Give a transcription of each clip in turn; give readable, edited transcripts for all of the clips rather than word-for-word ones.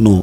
9।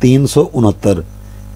369,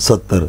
70,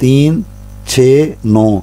3, 6, 9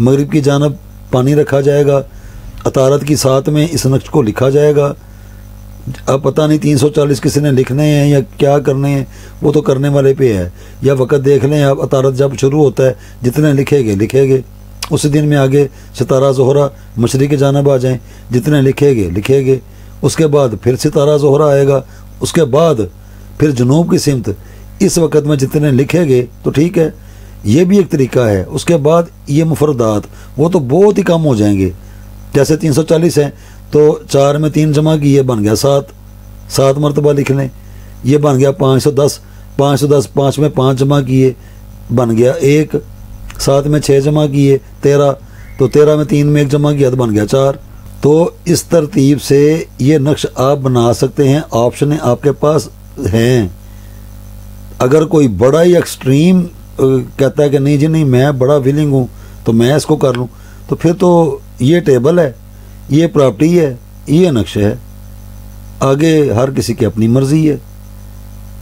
مغرب کی جانب پانی رکھا جائے گا، عطارد کی ساتھ میں اس نقش کو لکھا جائے گا۔ اب پتہ نہیں 340 کسی نے لکھنے ہیں یا کیا کرنے ہیں، وہ تو کرنے والے پہ ہے، یا وقت دیکھ لیں آپ، عطارد جب شروع ہوتا ہے جتنے لکھے گے اسی دن میں آگے ستارہ زہرہ مشرق کی جانب آ جائیں، جتنے لکھے گے، اس کے بعد پھر ستارہ زہرہ آئے گا، اس کے بعد پھر جنوب کی سمت، اس وقت میں جتنے لکھے گے تو ٹھیک ہے، یہ بھی ایک طریقہ ہے۔ اس کے بعد یہ مفردات وہ تو بہت ہی کم ہو جائیں گے، جیسے 340 ہیں تو 4 میں 3 جمع کیے بن گیا 7 مرتبہ لکھ لیں، یہ بن گیا 510، 5 میں 5 جمع کیے بن گیا 1، 7 میں 6 جمع کیے 13، تو 13 میں 3 میں 1 جمع کیا تو بن گیا 4۔ تو اس ترتیب سے یہ نقش آپ بنا سکتے ہیں، آپشنیں آپ کے پاس ہیں۔ اگر کوئی بڑا ہی ایکسٹریم کہتا ہے کہ نہیں جی نہیں میں بڑا ولنگ ہوں تو میں اس کو کر لوں، تو پھر تو یہ ٹیبل ہے، یہ پراپرٹی ہے، یہ نقش ہے، آگے ہر کسی کی اپنی مرضی ہے۔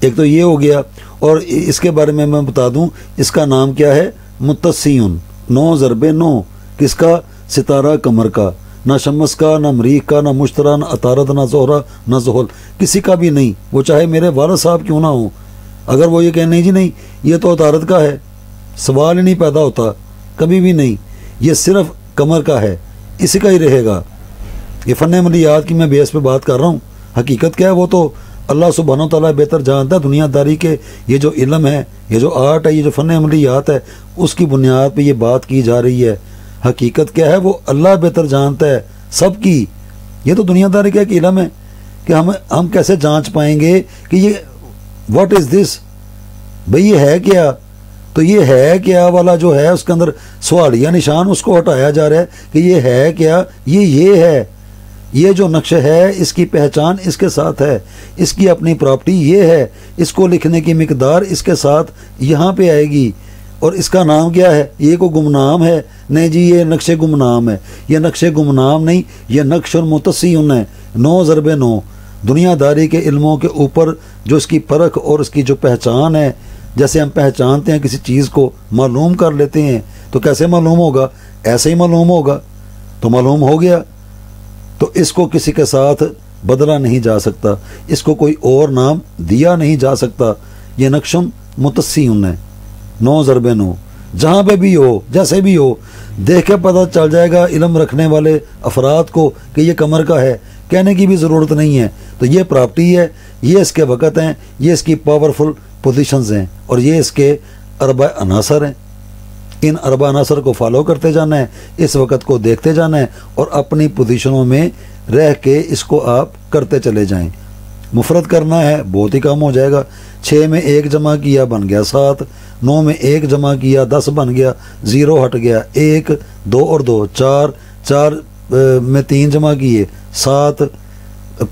ایک تو یہ ہو گیا، اور اس کے بارے میں بتا دوں، اس کا نام کیا ہے؟ متصیون، 9 ضرب 9، کس کا؟ ستارہ قمر کا، نہ شمس کا، نہ مریخ کا، نہ مشتری، نہ عطارد، نہ زہرہ، نہ زحل، کسی کا بھی نہیں، وہ چاہے میرے والد صاحب کیوں نہ ہوں۔ اگر وہ یہ کہیں نہیں جی نہیں یہ تو عطارد کا ہے، سوال ہی نہیں پیدا ہوتا، کبھی بھی نہیں، یہ صرف قمر کا ہے، اسی کا ہی رہے گا۔ یہ فن عملیات کی میں بیس پہ بات کر رہا ہوں، حقیقت کیا ہے وہ تو اللہ سبحانہ و تعالیٰ بہتر جانتا ہے۔ دنیا داری کے یہ جو علم ہے، یہ جو آرٹ ہے، یہ جو فن عملیات ہے، اس کی بنیاد پہ یہ بات کی جا رہی ہے۔ حقیقت کیا ہے وہ اللہ بہتر جانتا ہے سب کی۔ یہ تو دنیا داری کا ایک علم ہے کہ ہم کیسے جانچ پائیں گے کہ یہ واٹ از دس، بھئی یہ ہے کیا؟ تو یہ ہے کیا والا جو ہے اس کے اندر سوالیہ نشان اس کو ہٹایا جا رہا ہے کہ یہ ہے کیا، یہ ہے، یہ جو نقش ہے اس کی پہچان اس کے ساتھ ہے، اس کی اپنی پراپرٹی یہ ہے، اس کو لکھنے کی مقدار اس کے ساتھ یہاں پہ آئے گی، اور اس کا نام کیا ہے؟ یہ کو گمنام ہے؟ نہیں جی یہ نقش گمنام ہے، یہ نقش گمنام نہیں، یہ نقش متصیون ہے، 9 ضرب 9، دنیا داری کے علموں کے اوپر جو اس کی پرکھ اور اس کی جو پہچان ہے، جیسے ہم پہچانتے ہیں کسی چیز کو، معلوم کر لیتے ہیں، تو کیسے معلوم ہوگا؟ ایسے ہی معلوم ہوگا، تو معلوم ہو گیا، تو اس کو کسی کے ساتھ بدلا نہیں جا سکتا، اس کو کوئی اور نام دیا نہیں جا سکتا، یہ نقش متصیون ہے، 9 ضرب 9، جہاں پہ بھی ہو، جیسے بھی ہو، دیکھ کے پتہ چل جائے گا علم رکھنے والے افراد کو کہ یہ قمر کا ہے، کہنے کی بھی ضرورت نہیں ہے۔ تو یہ پراپرٹی ہے، یہ اس کے وقت ہیں، یہ اس کی پاورفل پوزیشنز ہیں، اور یہ اس کے اربع عناصر ہیں۔ ان اربع عناصر کو فالو کرتے جانا ہے، اس وقت کو دیکھتے جانا ہے، اور اپنی پوزیشنوں میں رہ کے اس کو آپ کرتے چلے جائیں۔ مفرد کرنا ہے بہت ہی کم ہو جائے گا، 6 میں 1 جمع کیا بن گیا 7، 9 میں 1 جمع کیا 10 بن گیا، 0 ہٹ گیا 1، 2 اور 2 4، 4 میں 3 جمع کیے 7،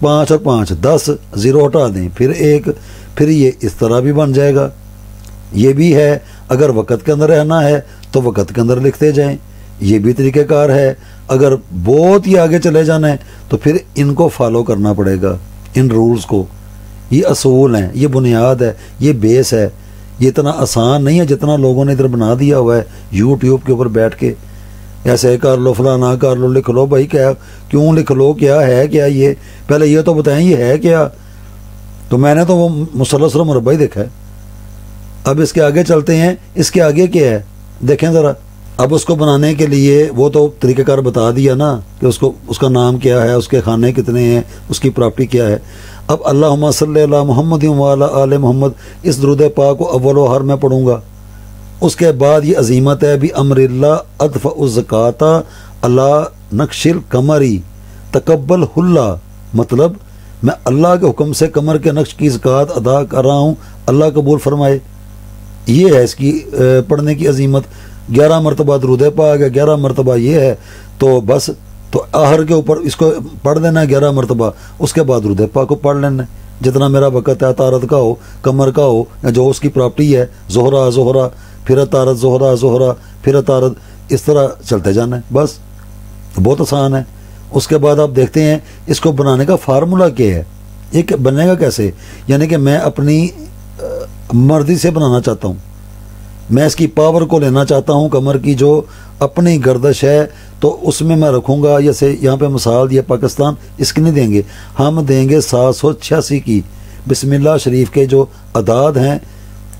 5 اور 5 10، 0 ہٹا دیں پھر 1، پھر یہ اس طرح بھی بن جائے گا۔ یہ بھی ہے، اگر وقت کے اندر رہنا ہے تو وقت کے اندر لکھتے جائیں، یہ بھی طریقہ کار ہے۔ اگر بہت ہی آگے چلے جانا ہے تو پھر ان کو فالو کرنا پڑے گا، ان رولز کو۔ یہ اصول ہیں، یہ بنیاد ہے، یہ بیس ہے، یہ اتنا آسان نہیں ہے جتنا لوگوں نے ادھر بنا دیا ہوا ہے یوٹیوب کے اوپر بیٹھ کے، ایسے کر لو فلانا کر لو، لکھ لو بھائی، کیا کیوں لکھ لو، کیا ہے کیا، یہ پہلے یہ تو بتائیں یہ ہے کیا۔ تو میں نے تو وہ مثلث مربع ہی دیکھا ہے۔ اب اس کے آگے چلتے ہیں، اس کے آگے کیا ہے دیکھیں ذرا۔ اب اس کو بنانے کے لیے وہ تو طریقہ کار بتا دیا نا کہ اس کا نام کیا ہے، اس کے خانے کتنے ہیں، اس کی پراپرٹی کیا ہے۔ اب اللہم صلی علی محمد وعلی آل محمد، اس درود پاک کو اول و ہر میں پڑھوں گا۔ اس کے بعد یہ عظیمت ہے بھی امر اللہ ادفع الزکات اللہ نقش القمری تقبل اللہ، مطلب میں اللہ کے حکم سے قمر کے نقش کی زکوٰۃ ادا کر رہا ہوں، اللہ قبول فرمائے۔ یہ ہے اس کی پڑھنے کی عظیمت۔ 11 مرتبہ درود پاک ہے، 11 مرتبہ یہ ہے، تو بس تو آخر کے اوپر اس کو پڑھ دینا ہے 11 مرتبہ، اس کے بعد درود پاک کو پڑھ لینا ہے۔ جتنا میرا وقت ہے، عطارد کا ہو، قمر کا ہو، یا جو اس کی پراپرٹی ہے، زہرہ زہرہ، پھر عطارد، زہرہ زہرہ، پھر عطارد، اس طرح چلتے جانا ہے، بس بہت آسان ہے۔ اس کے بعد آپ دیکھتے ہیں اس کو بنانے کا فارمولہ کیا ہے، یہ بنے گا کیسے، یعنی کہ میں اپنی مرضی سے بنانا چاہتا ہوں، میں اس کی پاور کو لینا چاہتا ہوں، قمر کی جو اپنی گردش ہے تو اس میں میں رکھوں گا، جیسے یہاں پہ مثال دیا پاکستان، اس کی نہیں دیں گے، ہم دیں گے 786 کی بسم اللہ شریف کے جو اعداد ہیں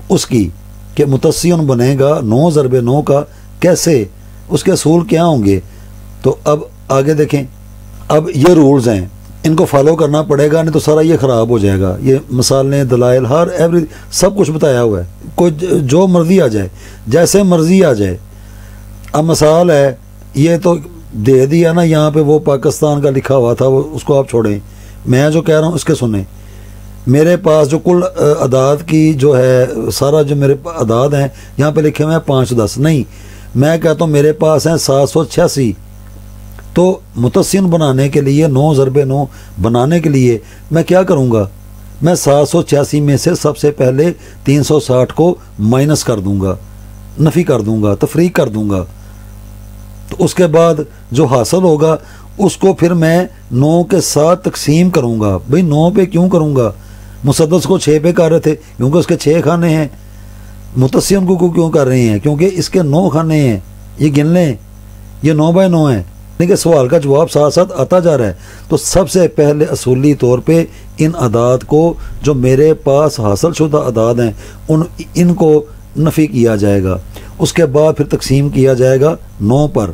اس کی، کہ متصین بنے گا 9 ضرب 9 کا کیسے، اس کے اصول کیا ہوں گے۔ تو اب آگے دیکھیں، اب یہ رولز ہیں، ان کو فالو کرنا پڑے گا، نہیں تو سارا یہ خراب ہو جائے گا۔ یہ مثالیں، دلائل، ہر ایوری سب کچھ بتایا ہوا ہے، کوئی جو مرضی آ جائے، جیسے مرضی آ جائے۔ اب مثال ہے، یہ تو دے دیا نا، یہاں پہ وہ پاکستان کا لکھا ہوا تھا، وہ اس کو آپ چھوڑیں، میں جو کہہ رہا ہوں اس کے سنیں۔ میرے پاس جو کل اعداد کی جو ہے، سارا جو میرے اعداد ہیں یہاں پہ لکھے ہوئے ہیں 510، نہیں، میں کہتا ہوں میرے پاس ہیں 786۔ تو متصن بنانے کے لیے 9 ضرب 9 بنانے کے لیے میں کیا کروں گا، میں 786 میں سے سب سے پہلے 360 کو مائنس کر دوں گا، نفی کر دوں گا، تفریق کر دوں گا۔ تو اس کے بعد جو حاصل ہوگا اس کو پھر میں 9 کے ساتھ تقسیم کروں گا۔ بھئی 9 پہ کیوں کروں گا؟ مسدس کو 6 پہ کر رہے تھے کیونکہ اس کے 6 خانے ہیں، متصن کو کیوں کر رہے ہیں؟ کیونکہ اس کے 9 خانے ہیں، یہ گن لیں، یہ 9 بائی 9 ہے۔ لیکن سوال کا جواب ساتھ ساتھ آتا جا رہا ہے۔ تو سب سے پہلے اصولی طور پہ ان اعداد کو، جو میرے پاس حاصل شدہ اعداد ہیں، ان کو نفی کیا جائے گا، اس کے بعد پھر تقسیم کیا جائے گا 9 پر۔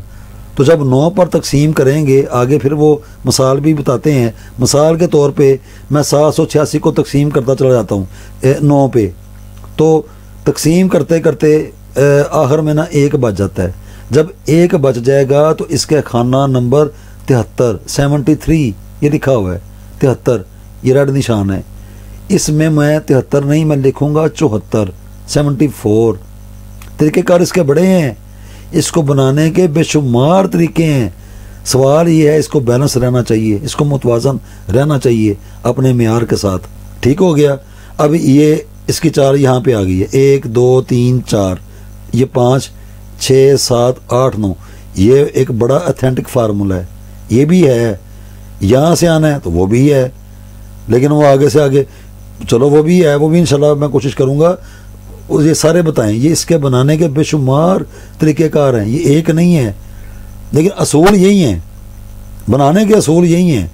تو جب 9 پر تقسیم کریں گے، آگے پھر وہ مثال بھی بتاتے ہیں، مثال کے طور پہ میں 786 کو تقسیم کرتا چلا جاتا ہوں 9 پہ، تو تقسیم کرتے کرتے آخر میں نا 1 بچ جاتا ہے۔ جب 1 بچ جائے گا تو اس کے خانہ نمبر 73 یہ لکھا ہوا ہے، 73 یہ ریڈ نشان ہے، اس میں 73 نہیں، میں لکھوں گا 74 طریقہ کار اس کے بڑے ہیں، اس کو بنانے کے بے شمار طریقے ہیں۔ سوال یہ ہے، اس کو بیلنس رہنا چاہیے، اس کو متوازن رہنا چاہیے اپنے معیار کے ساتھ۔ ٹھیک ہو گیا؟ اب یہ اس کی 4 یہاں پہ آ گئی ہے، 1 2 3 4، یہ 5 6 7 8 9، یہ ایک بڑا اتھینٹک فارمولا ہے، یہ بھی ہے، یہاں سے آنا ہے تو وہ بھی ہے، لیکن وہ آگے سے آگے، چلو وہ بھی ہے، وہ بھی انشاءاللہ میں کوشش کروں گا یہ سارے بتائیں۔ یہ اس کے بنانے کے بے شمار طریقہ کار ہیں، یہ ایک نہیں ہے، لیکن اصول یہی ہیں، بنانے کے اصول یہی ہیں۔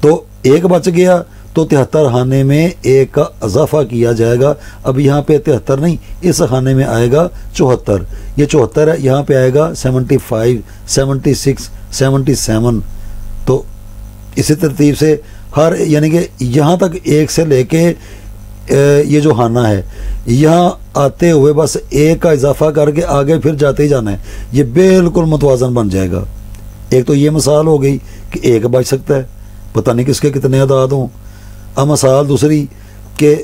تو 1 بچ گیا تو 73 خانے میں 1 کا اضافہ کیا جائے گا۔ اب یہاں پہ 73 نہیں، اس خانے میں آئے گا 74، یہ 74 ہے، یہاں پہ آئے گا 75 76 77۔ تو اسی ترتیب سے ہر، یعنی کہ یہاں تک 1 سے لے کے یہ جو خانہ ہے، یہاں آتے ہوئے بس 1 کا اضافہ کر کے آگے پھر جاتے ہی جانا ہے، یہ بالکل متوازن بن جائے گا۔ ایک تو یہ مثال ہو گئی کہ 1 بچ سکتا ہے، پتہ نہیں کس کے کتنے اعداد ہوں۔ اب مثال دوسری کہ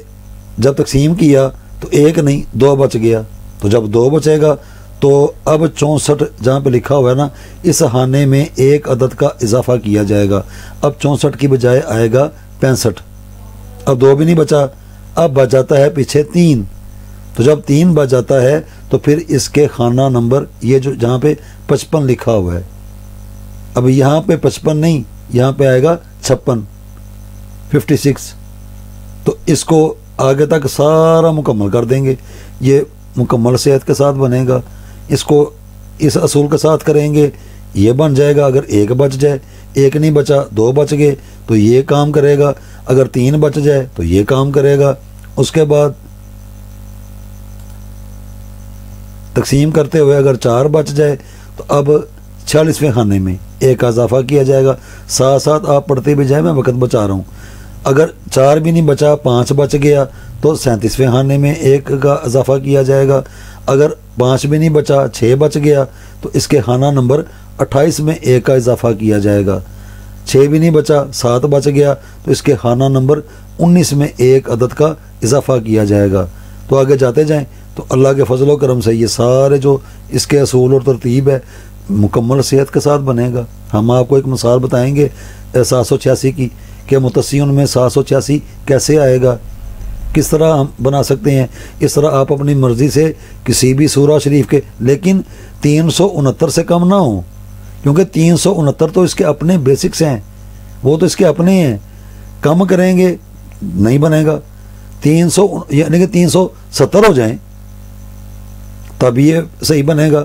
جب تقسیم کیا تو 1 نہیں 2 بچ گیا، تو جب 2 بچے گا تو اب 64 جہاں پہ لکھا ہوا ہے نا، اس خانے میں 1 عدد کا اضافہ کیا جائے گا۔ اب 64 کی بجائے آئے گا 65۔ اب 2 بھی نہیں بچا، اب بچ جاتا ہے پیچھے 3۔ تو جب 3 بچ جاتا ہے تو پھر اس کے خانہ نمبر، یہ جو جہاں پہ 55 لکھا ہوا ہے، اب یہاں پہ 55 نہیں، یہاں پہ آئے گا 56۔ تو اس کو آگے تک سارا مکمل کر دیں گے، یہ مکمل صحت کے ساتھ بنے گا۔ اس کو اس اصول کے ساتھ کریں گے، یہ بن جائے گا۔ اگر 1 بچ جائے، 1 نہیں بچا، 2 بچ گئے تو یہ کام کرے گا، اگر 3 بچ جائے تو یہ کام کرے گا۔ اس کے بعد تقسیم کرتے ہوئے اگر 4 بچ جائے تو اب 46ویں خانے میں 1 کا اضافہ کیا جائے گا۔ ساتھ ساتھ آپ پڑھتے بھی جائیں، میں وقت بچا رہا ہوں۔ اگر 4 بھی نہیں بچا، 5 بچ گیا تو 37ویں خانے میں 1 کا اضافہ کیا جائے گا۔ اگر 5 بھی نہیں بچا، 6 بچ گیا تو اس کے خانہ نمبر 28 میں 1 کا اضافہ کیا جائے گا۔ 6 بھی نہیں بچا، 7 بچ گیا تو اس کے خانہ نمبر 19 میں 1 عدد کا اضافہ کیا جائے گا۔ تو آگے جاتے جائیں تو اللہ کے فضل و کرم سے یہ سارے جو اس کے اصول اور ترتیب ہے مکمل صحت کے ساتھ بنے گا۔ ہم آپ کو ایک مثال بتائیں گے 786 کی، کہ متصین میں 786 کیسے آئے گا، کس طرح ہم بنا سکتے ہیں۔ اس طرح آپ اپنی مرضی سے کسی بھی سورہ شریف کے، لیکن 369 سے کم نہ ہوں، کیونکہ 369 تو اس کے اپنے بیسکس ہیں، وہ تو اس کے اپنے ہیں، کم کریں گے نہیں بنے گا۔ 300 یعنی کہ 370 ہو جائیں تب یہ صحیح بنے گا،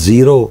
0,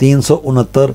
369।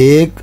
1,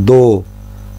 2।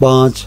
5,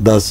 10,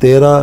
13,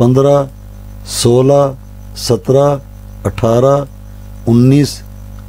15, 16, 17, 18, 19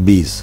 20।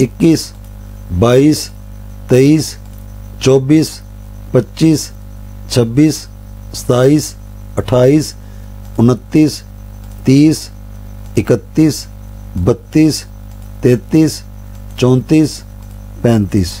21, 22, 23, 24, 25, 26, 27, 28, 29, 30, 31, 32, 33, 34, 35।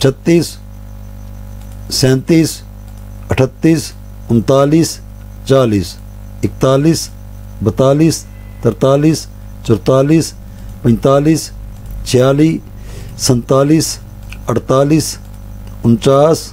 36, 37, 38, 39, 40, 41, 42, 43, 44, 45, 46, 47, 48, 49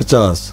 50।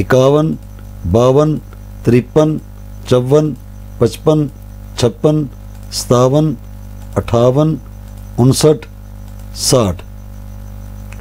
51, 52, 53, 54, 55, 56, 57, 58, 59, 60।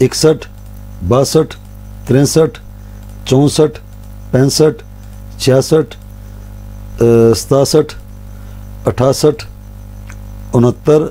61, 62, 63, 64, 65, 66, 67, 68, 69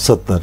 70।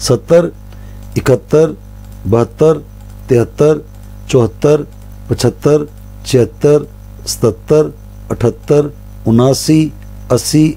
70, 71, 72, 73, 74, 75, 76, 77, 78, 79, 80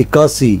81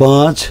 5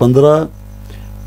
15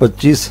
25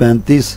35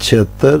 76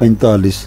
45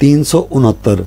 369।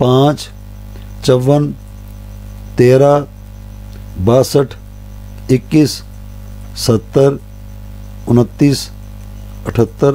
5, 54, 13, 62, 21, 70, 29, 78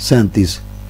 37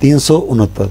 369।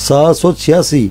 786,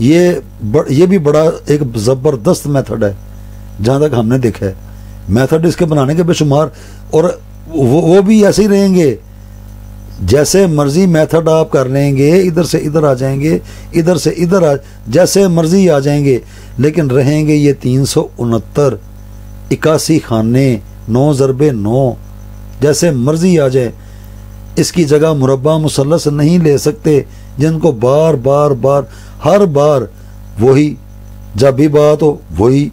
یہ بھی بڑا ایک زبردست میتھڈ ہے جہاں تک ہم نے دیکھا ہے. میتھڈ اس کے بنانے کے بے شمار، اور وہ بھی ایسے ہی رہیں گے جیسے مرضی میتھڈ آپ کر لیں گے، ادھر سے ادھر آ جائیں گے، ادھر سے ادھر جیسے مرضی آ جائیں گے، لیکن رہیں گے یہ 369 81 خانے 9 ضرب 9 جیسے مرضی آ جائے. اس کی جگہ مربع مثلث نہیں لے سکتے جن کو بار بار بار ہر بار وہی، جب بھی بات ہو وہی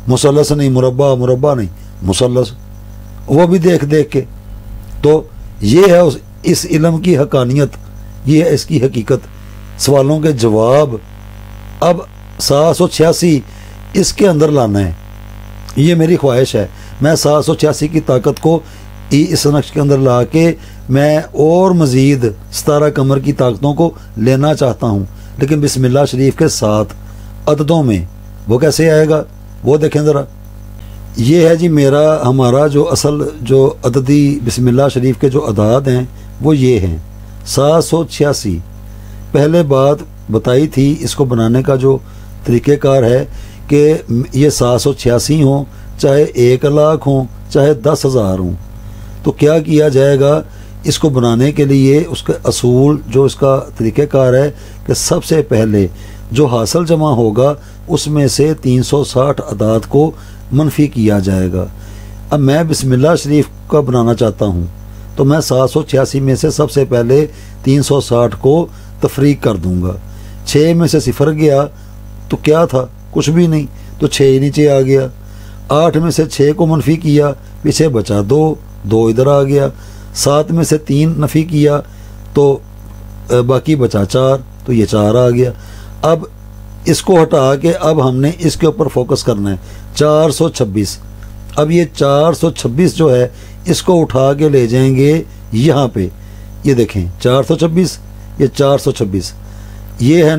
مثلث نہیں مربع، مربع نہیں مثلث، وہ بھی دیکھ دیکھ کے. تو یہ ہے اس علم کی حقانیت، یہ ہے اس کی حقیقت. سوالوں کے جواب اب 786 اس کے اندر لانا ہے. یہ میری خواہش ہے، میں 786 کی طاقت کو اس نقش کے اندر لا کے میں اور مزید 17 قمر کی طاقتوں کو لینا چاہتا ہوں، لیکن بسم اللہ شریف کے ساتھ عددوں میں. وہ کیسے آئے گا وہ دیکھیں ذرا. یہ ہے جی ہمارا جو اصل جو عددی بسم اللہ شریف کے جو اعداد ہیں وہ یہ ہیں 786. پہلے بات بتائی تھی اس کو بنانے کا جو طریقہ کار ہے کہ یہ 786 ہوں، چاہے 1 لاکھ ہوں، چاہے 10,000 ہوں. تو کیا کیا جائے گا اس کو بنانے کے لیے؟ اس کا اصول جو اس کا طریقہ کار ہے کہ سب سے پہلے جو حاصل جمع ہوگا اس میں سے 360 اعداد کو منفی کیا جائے گا. اب میں بسم اللہ شریف کا بنانا چاہتا ہوں تو میں 786 میں سے سب سے پہلے 360 کو تفریق کر دوں گا. 6 میں سے 0 گیا تو کیا تھا؟ کچھ بھی نہیں، تو 6 نیچے آ گیا. 8 میں سے 6 کو منفی کیا، پیچھے بچا 2 ادھر آ گیا. 7 میں سے 3 نفی کیا تو باقی بچا 4، تو یہ 4 آ گیا. اب اس کو ہٹا کے اب ہم نے اس کے اوپر فوکس کرنا ہے 426. اب یہ 426 جو ہے اس کو اٹھا کے لے جائیں گے یہاں پہ. یہ دیکھیں 426، یہ 426، یہ ہے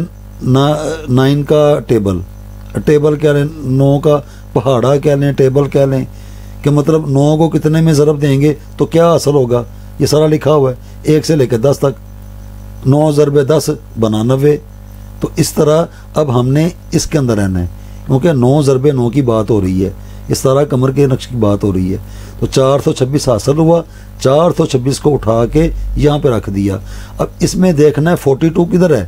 9 کا ٹیبل کہہ لیں، 9 کا پہاڑا کہہ لیں، ٹیبل کہہ لیں، کہ مطلب 9 کو کتنے میں ضرب دیں گے تو کیا حاصل ہوگا. یہ سارا لکھا ہوا ہے 1 سے لے کے 10 تک. 9 ضرب 10 بنا 90. تو اس طرح اب ہم نے اس کے اندر رہنا ہے کیونکہ 9 ضرب 9 کی بات ہو رہی ہے، اس طرح قمر کے نقش کی بات ہو رہی ہے. تو 426 حاصل ہوا. 426 کو اٹھا کے یہاں پہ رکھ دیا. اب اس میں دیکھنا ہے 42 کدھر ہے.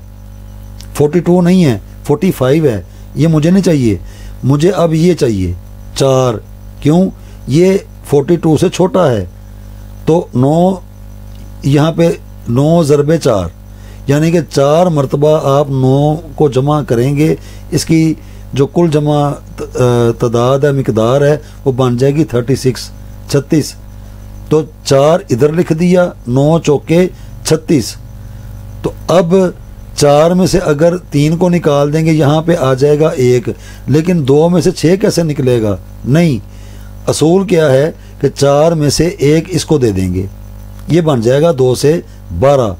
42 نہیں ہے، 45 ہے. یہ مجھے نہیں چاہیے، مجھے اب یہ چاہیے 4. کیوں؟ یہ 42 سے چھوٹا ہے. تو 9 یہاں پہ 9 ضرب 4 یعنی کہ 4 مرتبہ آپ 9 کو جمع کریں گے، اس کی جو کل جمع تعداد ہے، مقدار ہے، وہ بن جائے گی 36. تو 4 ادھر لکھ دیا، 9 چوکے 36. تو اب 4 میں سے اگر 3 کو نکال دیں گے یہاں پہ آ جائے گا 1، لیکن 2 میں سے 6 کیسے نکلے گا؟ نہیں، اصول کیا ہے کہ 4 میں سے 1 اس کو دے دیں گے، یہ بن جائے گا 2 سے 12.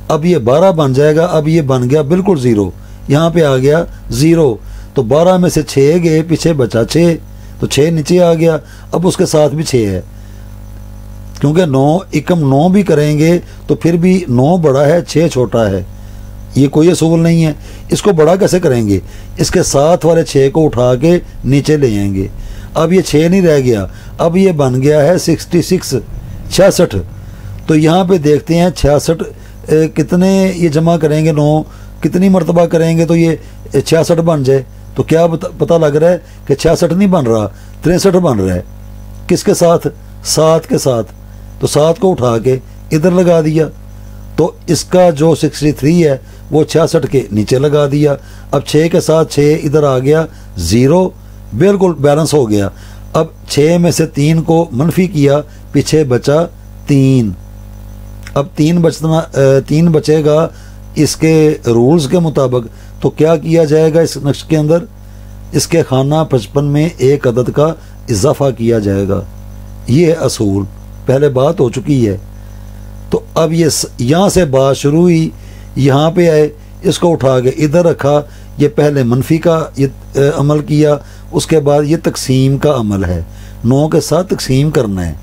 اب یہ 12 بن جائے گا. اب یہ بن گیا بالکل 0، یہاں پہ آ گیا 0. تو 12 میں سے 6 گئے، پیچھے بچا 6، تو 6 نیچے آ گیا. اب اس کے ساتھ بھی 6 ہے کیونکہ 9 × 9 بھی کریں گے تو پھر بھی 9 بڑا ہے 6 چھوٹا ہے. یہ کوئی اصول نہیں ہے. اس کو بڑا کیسے کریں گے؟ اس کے ساتھ والے 6 کو اٹھا کے نیچے لے جائیں گے. اب یہ 6 نہیں رہ گیا، اب یہ بن گیا ہے 66. تو یہاں پہ دیکھتے ہیں 66 کتنے یہ جمع کریں گے، 9 کتنی مرتبہ کریں گے تو یہ 66 بن جائے. تو کیا پتہ لگ رہا ہے کہ 66 نہیں بن رہا، 63 بن رہا ہے. کس کے ساتھ؟ 7 کے ساتھ. تو 7 کو اٹھا کے ادھر لگا دیا. تو اس کا جو 63 ہے وہ 66 کے نیچے لگا دیا. اب 6 کے ساتھ 6 ادھر آ گیا 0، بالکل بیلنس ہو گیا. اب 6 میں سے 3 کو منفی کیا، پیچھے بچا 3. اب 3 بچے گا اس کے رولز کے مطابق. تو کیا کیا جائے گا اس نقش کے اندر؟ اس کے خانہ 55 میں 1 عدد کا اضافہ کیا جائے گا. یہ اصول پہلے بات ہو چکی ہے. تو اب یہ یہاں سے بات شروع ہوئی، یہاں پہ آئے، اس کو اٹھا کے ادھر رکھا. یہ پہلے منفی کا عمل کیا، اس کے بعد یہ تقسیم کا عمل ہے، 9 کے ساتھ تقسیم کرنا ہے.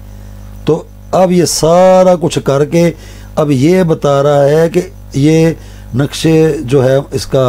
تو اب یہ سارا کچھ کر کے اب یہ بتا رہا ہے کہ یہ نقشے جو ہے اس کا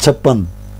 56।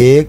1,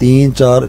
3, 4,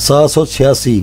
786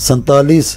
47,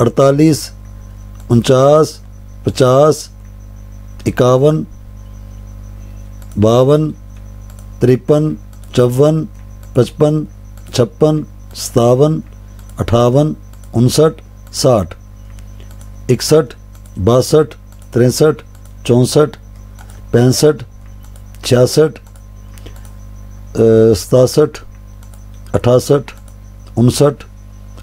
48, 49, 50, 51, 52, 53, 54, 55, 56, 57, 58, 59, 60, 61, 62, 63, 64, 65, 66, 67, 68, 59,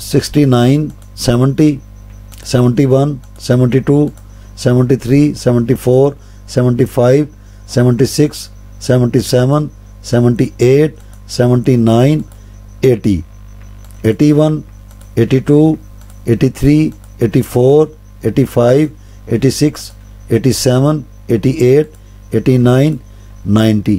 69, 70, 71, 72, 73, 74, 75, 76, 77, 78, 79, 80, 81, 82, 83, 84, 85, 86, 87, 88, 89, 90,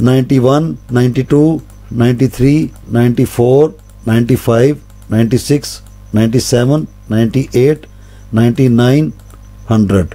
91, 92, 93, 94, 95, 96, 97, 98, 99, 100,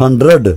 100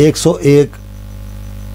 101,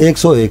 101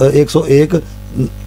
101,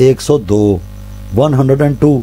102, 102,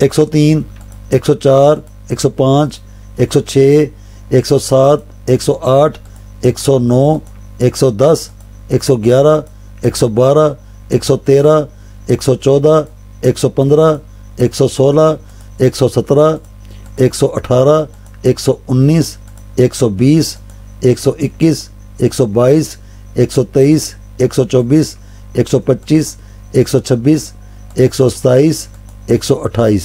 103, 104, 105, 106, 107, 108, 109, 110, 111, 112, 113, 114, 115, 116, 117, 118, 119, 120, 121, 122, 123, 124, 125, 126, 127, 128।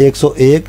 101,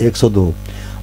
102।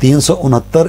369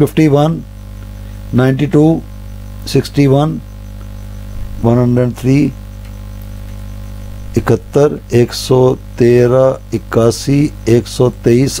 51, 92, 61, 103, 71, 113, 81, 123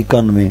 91।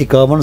51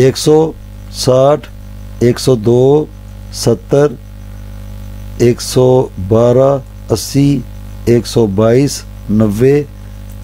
160, 102, 70, 112, 80, 122, 90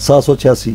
786।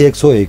101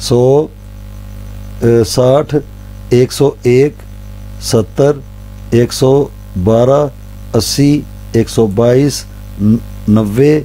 100, 60, 101, 70, 112, 80, 122, 90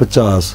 50,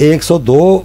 102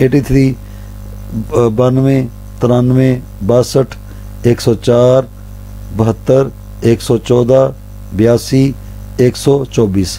83, 92, 93, 62, 104, 72, 114, 82, 124,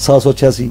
786।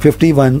51,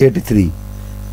83,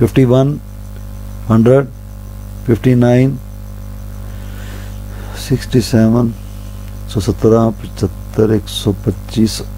51, 100, 59, 67, 117, 75, 125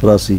83,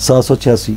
786।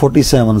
47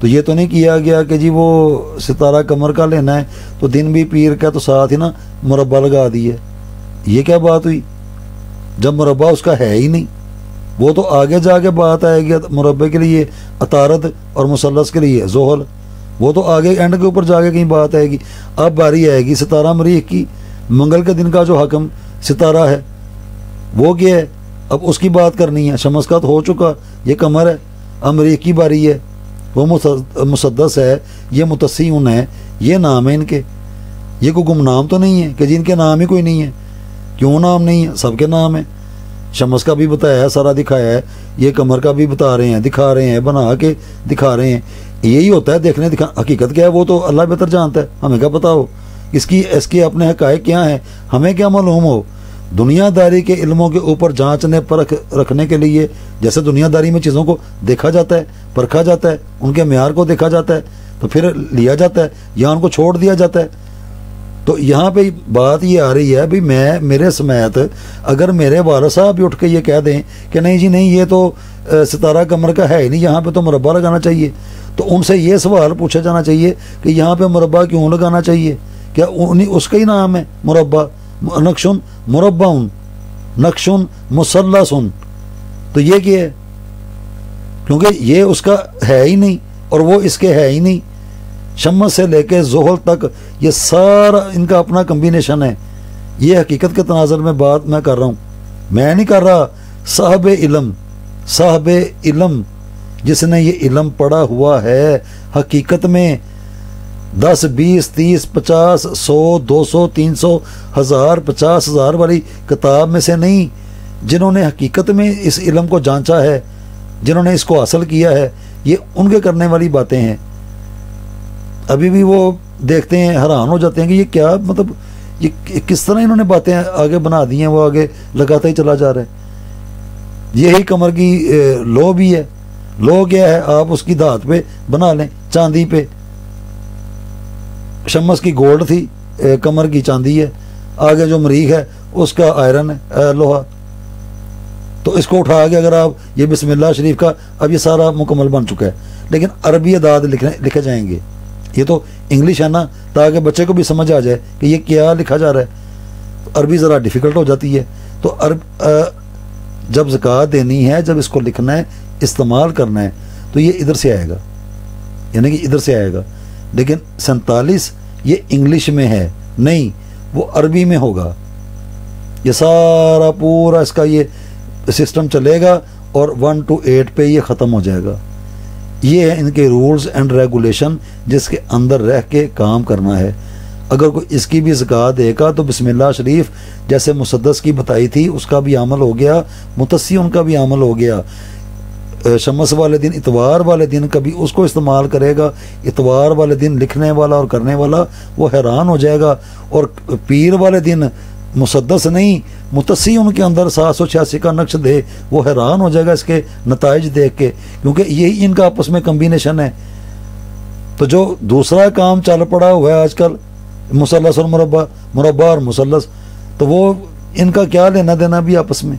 تو یہ تو نہیں کیا گیا کہ جی وہ ستارہ کمر کا لینا ہے تو دن بھی پیر کا تو ساتھ ہی نا مربع لگا دیے. یہ کیا بات ہوئی جب مربع اس کا ہے ہی نہیں؟ وہ تو آگے جا کے بات آئے گی مربع کے لیے عطارد اور مثلث کے لیے زحل، وہ تو آگے اینڈ کے اوپر جا کے کہیں بات آئے گی. اب باری آئے گی ستارہ مریخ کی. منگل کے دن کا جو حکم ستارہ ہے وہ کیا ہے؟ اب اس کی بات کرنی ہے. شمس کا تو ہو چکا، یہ قمر ہے. اب مریخ کی باری ہے، وہ مسدس ہے، یہ متسیون ہے، یہ نام ہے ان کے. یہ کوئی گمنام تو نہیں ہے کہ جن کے نام ہی کوئی نہیں ہے. کیوں نام نہیں ہے؟ سب کے نام ہیں. شمس کا بھی بتایا ہے، سارا دکھایا ہے. یہ قمر کا بھی بتا رہے ہیں، دکھا رہے ہیں، بنا کے دکھا رہے ہیں. یہی ہوتا ہے دیکھنے دکھا. حقیقت کیا ہے وہ تو اللہ بہتر جانتا ہے، ہمیں کیا پتا ہو اس کے اپنے حقائق کیا ہیں، ہمیں کیا معلوم ہو. دنیا داری کے علموں کے اوپر جانچنے پرکھ رکھنے کے لیے جیسے دنیا داری میں چیزوں کو دیکھا جاتا ہے، پرکھا جاتا ہے، ان کے معیار کو دیکھا جاتا ہے تو پھر لیا جاتا ہے یا ان کو چھوڑ دیا جاتا ہے. تو یہاں پہ بات یہ آ رہی ہے بھی میرے سمیت اگر میرے والد صاحب بھی اٹھ کے یہ کہہ دیں کہ نہیں جی نہیں یہ تو ستارہ قمر کا ہے ہی نہیں، یہاں پہ تو مربع لگانا چاہیے، تو ان سے یہ سوال پوچھا جانا چاہیے کہ یہاں پہ مربع کیوں لگانا چاہیے؟ کیا اس کا ہی نام ہے مربع؟ نقشن مربعن، نقشن مثلثن. تو یہ کیا ہے؟ کیونکہ یہ اس کا ہے ہی نہیں اور وہ اس کے ہے ہی نہیں. شمس سے لے کے زحل تک یہ سارا ان کا اپنا کمبینیشن ہے. یہ حقیقت کے تناظر میں بات میں کر رہا ہوں، میں نہیں کر رہا. صاحب علم جس نے یہ علم پڑھا ہوا ہے حقیقت میں 10 20 30 50 100 200 300 1000 50,000 والی کتاب میں سے نہیں، جنہوں نے حقیقت میں اس علم کو جانچا ہے، جنہوں نے اس کو حاصل کیا ہے. یہ ان کے کرنے والی باتیں ہیں. ابھی بھی وہ دیکھتے ہیں، حیران ہو جاتے ہیں کہ یہ کیا مطلب یہ کس طرح انہوں نے باتیں آگے بنا دی ہیں، وہ آگے لگاتا ہی چلا جا رہا ہے. یہی قمر کی لو بھی ہے. لو کیا ہے؟ آپ اس کی دھات پہ بنا لیں، چاندی پہ. شمس کی گولڈ تھی، قمر کی چاندی ہے. آگے جو مریخ ہے اس کا آئرن ہے، لوہا. تو اس کو اٹھا کے اگر آپ یہ بسم اللہ شریف کا اب یہ سارا مکمل بن چکا ہے. لیکن عربی اعداد لکھے جائیں گے. یہ تو انگلش ہے نا، تاکہ بچے کو بھی سمجھ آ جائے کہ یہ کیا لکھا جا رہا ہے. عربی ذرا ڈیفیکلٹ ہو جاتی ہے. تو جب زکوٰۃ دینی ہے، جب اس کو لکھنا ہے، استعمال کرنا ہے، تو یہ ادھر سے آئے گا، یعنی کہ ادھر سے آئے گا. لیکن 47 یہ انگلش میں ہے نہیں، وہ عربی میں ہوگا. یہ سارا پورا اس کا یہ سسٹم چلے گا اور 1 to 8 پہ یہ ختم ہو جائے گا. یہ ہے ان کے رولز اینڈ ریگولیشن جس کے اندر رہ کے کام کرنا ہے. اگر کوئی اس کی بھی زکوٰۃ دے گا تو بسم اللہ شریف جیسے مسدس کی بتائی تھی اس کا بھی عمل ہو گیا، متسیون کا بھی عمل ہو گیا. شمس والے دن، اتوار والے دن کبھی اس کو استعمال کرے گا، اتوار والے دن لکھنے والا اور کرنے والا وہ حیران ہو جائے گا. اور پیر والے دن مسدس نہیں، متسیون کے اندر 786 کا نقش دے، وہ حیران ہو جائے گا اس کے نتائج دیکھ کے، کیونکہ یہی ان کا آپس میں کمبینیشن ہے. تو جو دوسرا کام چل پڑا ہوا ہے آج کل، مثلث اور مربع، مربع اور مثلث، تو وہ ان کا کیا لینا دینا بھی آپس میں.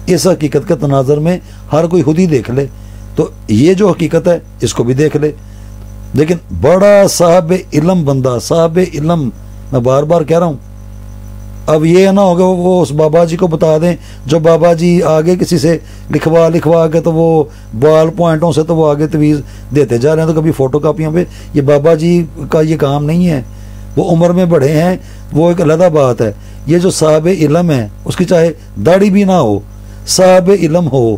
اس حقیقت کے تناظر میں ہر کوئی خود ہی دیکھ لے. تو یہ جو حقیقت ہے اس کو بھی دیکھ لے. لیکن بڑا صاحب علم بندہ، صاحب علم، میں بار بار کہہ رہا ہوں، اب یہ نہ ہوگا وہ اس بابا جی کو بتا دیں جو بابا جی آگے کسی سے لکھوا کے تو وہ بال پوائنٹوں سے تو وہ آگے تویز دیتے جا رہے ہیں. تو کبھی فوٹو کاپیوں پہ یہ بابا جی کا یہ کام نہیں ہے. وہ عمر میں بڑے ہیں، وہ ایک علیحدہ بات ہے. یہ جو صاحب علم ہے اس کی چاہے داڑھی بھی نہ ہو، صاحب علم ہو،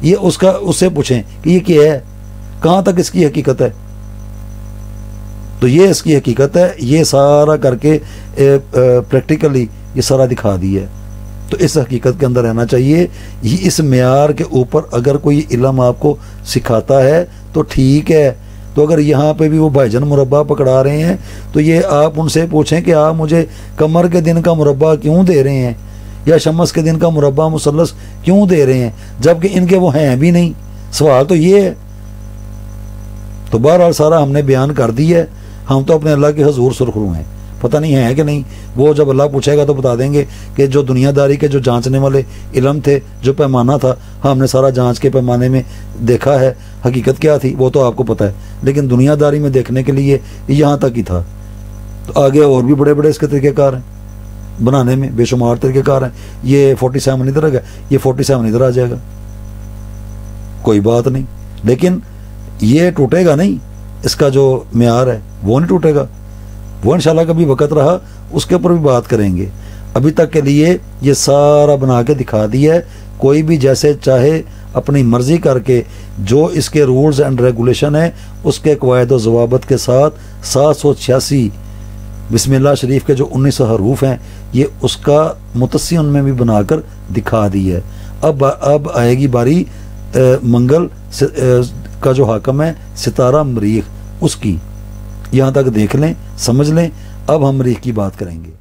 یہ اس سے پوچھیں کہ یہ کیا ہے، کہاں تک اس کی حقیقت ہے. تو یہ اس کی حقیقت ہے. یہ سارا کر کے پریکٹیکلی یہ سارا دکھا دی ہے. تو اس حقیقت کے اندر رہنا چاہیے. یہ اس معیار کے اوپر اگر کوئی علم آپ کو سکھاتا ہے تو ٹھیک ہے. تو اگر یہاں پہ بھی وہ بھائی جان مربع پکڑا رہے ہیں تو یہ آپ ان سے پوچھیں کہ آپ مجھے قمر کے دن کا مربع کیوں دے رہے ہیں، یا شمس کے دن کا مربع مثلث کیوں دے رہے ہیں، جبکہ ان کے وہ ہیں بھی نہیں. سوال تو یہ ہے. تو بہرحال سارا ہم نے بیان کر دی ہے. ہم تو اپنے اللہ کے حضور سرخرو ہیں. پتہ نہیں ہے کہ نہیں، وہ جب اللہ پوچھے گا تو بتا دیں گے کہ جو دنیا داری کے جو جانچنے والے علم تھے، جو پیمانہ تھا، ہم نے سارا جانچ کے پیمانے میں دیکھا ہے، حقیقت کیا تھی وہ تو آپ کو پتہ ہے، لیکن دنیا داری میں دیکھنے کے لیے یہاں تک ہی تھا۔ تو آگے اور بھی بڑے بڑے اس کے طریقہ کار ہیں بنانے میں، بے شمار طریقہ کار ہیں۔ یہ 47 ادھر گیا، یہ 47 ادھر آ جائے گا، کوئی بات نہیں، لیکن یہ ٹوٹے گا نہیں، اس کا جو معیار ہے وہ نہیں ٹوٹے گا، وہ انشاءاللہ کبھی وقت رہا اس کے اوپر بھی بات کریں گے۔ ابھی تک کے لیے یہ سارا بنا کے دکھا دیا ہے، کوئی بھی جیسے چاہے اپنی مرضی کر کے جو اس کے رولز اینڈ ریگولیشن ہیں اس کے قواعد و ضوابط کے ساتھ 786 بسم اللہ شریف کے جو 19 حروف ہیں یہ اس کا متصل ان میں بھی بنا کر دکھا دی ہے۔ اب آئے گی باری منگل کا جو حاکم ہے ستارہ مریخ، اس کی، یہاں تک دیکھ لیں، سمجھ لیں، اب ہم مریخ کی بات کریں گے۔